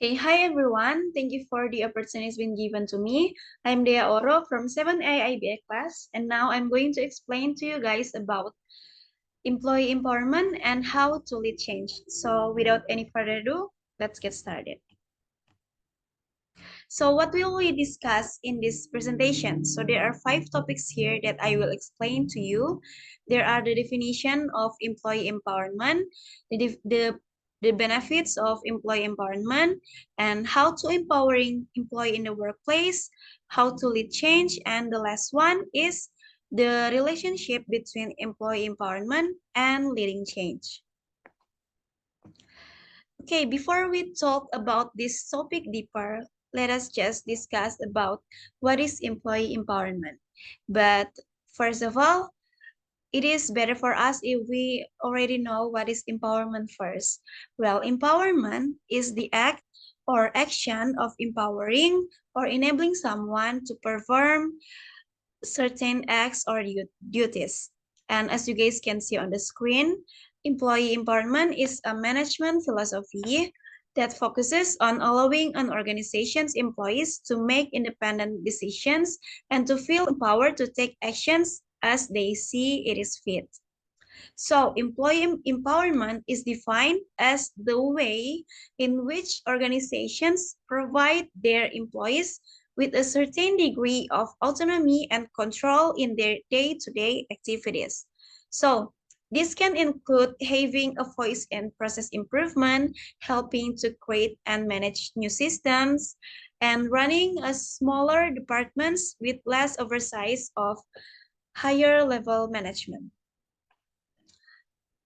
Okay, hi everyone. Thank you for the opportunity been given to me. I'm Dhea Oroh from 7A IBA class, and now I'm going to explain to you guys about employee empowerment and how to lead change. So without any further ado, let's get started. So what will we discuss in this presentation? So there are 5 topics here that I will explain to you. There are the definition of employee empowerment, the benefits of employee empowerment, and how to empowering employee in the workplace, how to lead change, and the last one is the relationship between employee empowerment and leading change. Okay, before we talk about this topic deeper, let us just discuss about what is employee empowerment. But first of all, it is better for us if we already know what is empowerment first. Well, empowerment is the act or action of empowering or enabling someone to perform certain acts or duties. And as you guys can see on the screen, employee empowerment is a management philosophy that focuses on allowing an organization's employees to make independent decisions and to feel empowered to take actions as they see it is fit. So, employee empowerment is defined as the way in which organizations provide their employees with a certain degree of autonomy and control in their day-to-day activities. So, this can include having a voice in process improvement, helping to create and manage new systems, and running a smaller departments with less oversight of higher level management.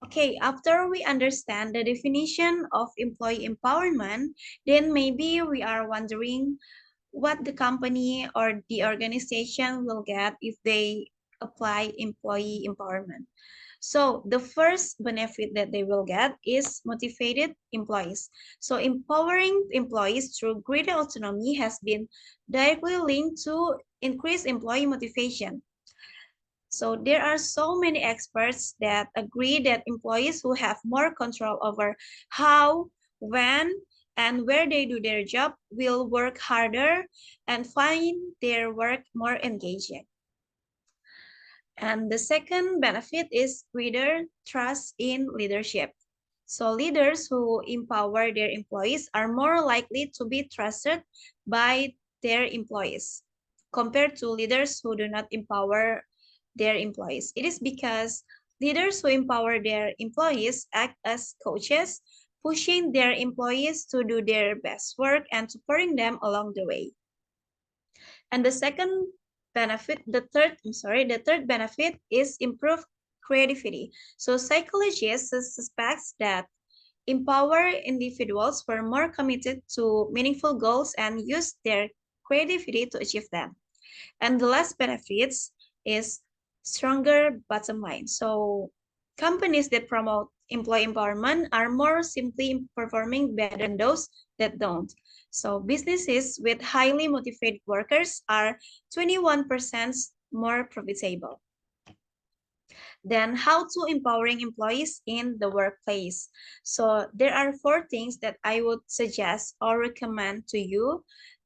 Okay, after we understand the definition of employee empowerment, then maybe we are wondering what the company or the organization will get if they apply employee empowerment. So the first benefit that they will get is motivated employees. So empowering employees through greater autonomy has been directly linked to increased employee motivation. So there are so many experts that agree that employees who have more control over how, when, and where they do their job will work harder and find their work more engaging. And the second benefit is greater trust in leadership. So leaders who empower their employees are more likely to be trusted by their employees compared to leaders who do not empower their employees. It is because leaders who empower their employees act as coaches, pushing their employees to do their best work and supporting them along the way. And the third benefit is improved creativity. So psychologists suspect that empower individuals who are more committed to meaningful goals and use their creativity to achieve them. And the last benefits is stronger bottom line. So companies that promote employee empowerment are more simply performing better than those that don't. So businesses with highly motivated workers are 21% more profitable. Then how to empowering employees in the workplace. So there are 4 things that I would suggest or recommend to you.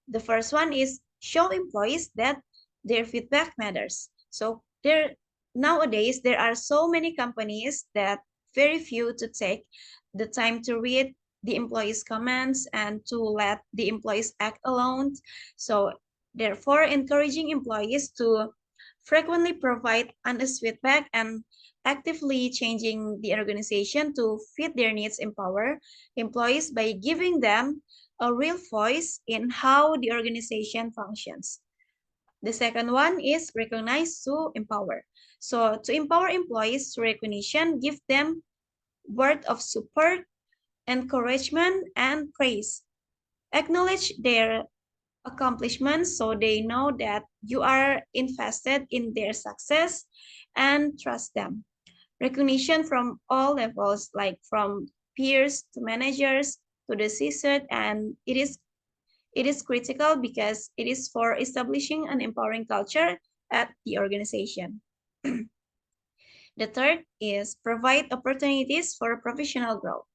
The first one is show employees that their feedback matters. So nowadays there are so many companies that very few to take the time to read the employees' comments and to let the employees act alone. So therefore encouraging employees to frequently provide honest feedback and actively changing the organization to fit their needs empower employees by giving them a real voice in how the organization functions. The second one is recognize to empower. So to empower employees through recognition, give them word of support, encouragement, and praise. Acknowledge their accomplishments so they know that you are invested in their success and trust them. Recognition from all levels, like from peers to managers to the C-suite, and it is critical because it is for establishing an empowering culture at the organization. The third is provide opportunities for professional growth.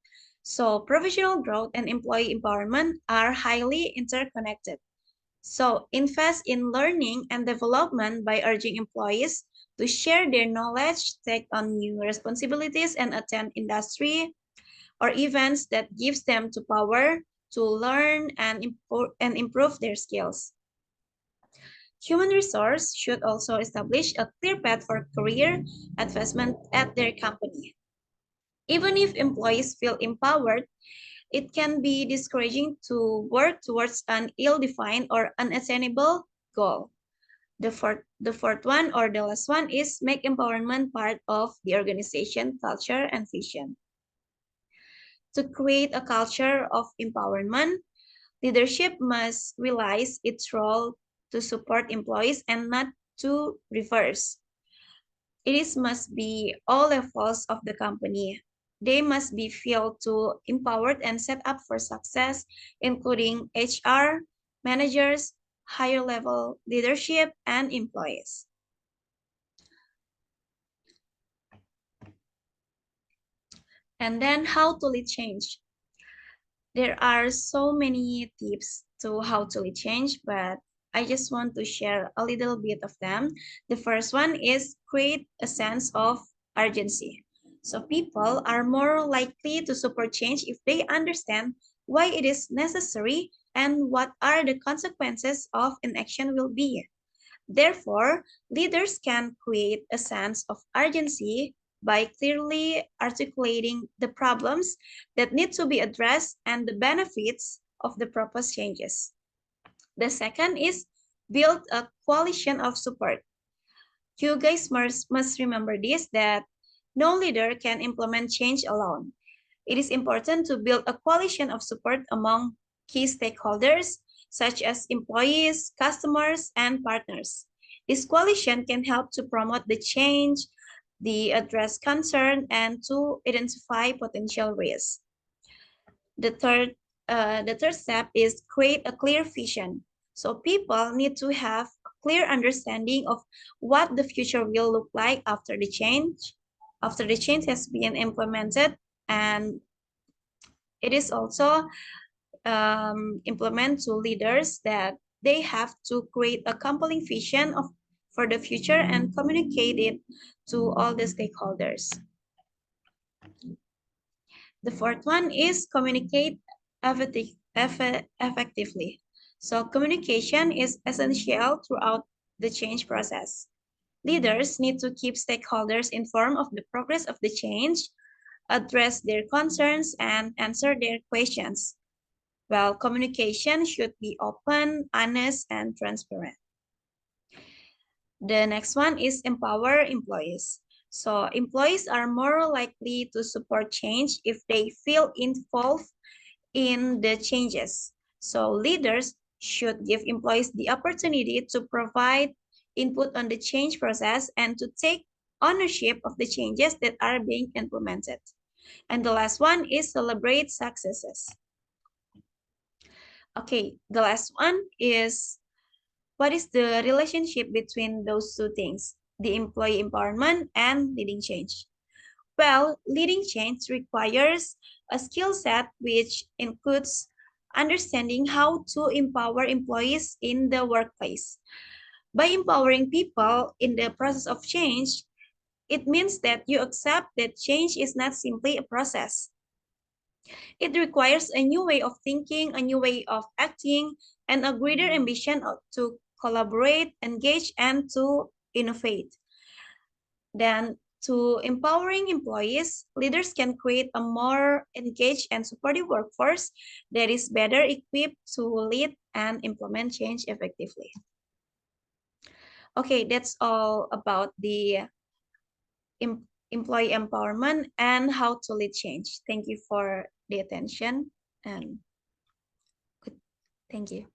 So professional growth and employee empowerment are highly interconnected. So invest in learning and development by urging employees to share their knowledge, take on new responsibilities, and attend industry or events that gives them the power to learn and improve their skills. Human resource should also establish a clear path for career advancement at their company. Even if employees feel empowered, it can be discouraging to work towards an ill-defined or unattainable goal. The fourth one or the last one is make empowerment part of the organization culture and vision. To create a culture of empowerment, leadership must realize its role to support employees and not to reverse. Must be all levels of the company. They must be feel to empowered and set up for success, including HR, managers, higher level leadership, and employees. And then how to lead change. There are so many tips to how to lead change, but I just want to share a little bit of them. The first one is create a sense of urgency. So people are more likely to support change if they understand why it is necessary and what are the consequences of inaction will be. Therefore, leaders can create a sense of urgency by clearly articulating the problems that need to be addressed and the benefits of the proposed changes. The second is build a coalition of support. You guys must remember this, that no leader can implement change alone. It is important to build a coalition of support among key stakeholders, such as employees, customers, and partners. This coalition can help to promote the change, the address concern, and to identify potential risks. The third step is create a clear vision. So people need to have a clear understanding of what the future will look like after the change has been implemented, and it is also implement to leaders that they have to create a compelling vision for the future and communicate it to all the stakeholders. The fourth one is communicate effectively. So communication is essential throughout the change process. Leaders need to keep stakeholders informed of the progress of the change, address their concerns, and answer their questions. Well, communication should be open, honest, and transparent. The next one is empower employees. So employees are more likely to support change if they feel involved in the changes. So leaders should give employees the opportunity to provide input on the change process and to take ownership of the changes that are being implemented. And the last one is celebrate successes. Okay, the last one is what is the relationship between those two things, the employee empowerment and leading change? Well, leading change requires a skill set which includes understanding how to empower employees in the workplace. By empowering people in the process of change, it means that you accept that change is not simply a process. It requires a new way of thinking, a new way of acting, and a greater ambition to collaborate, engage, and to innovate. Then, to empowering employees, leaders can create a more engaged and supportive workforce that is better equipped to lead and implement change effectively. Okay, that's all about the employee empowerment and how to lead change. Thank you for the attention and thank you.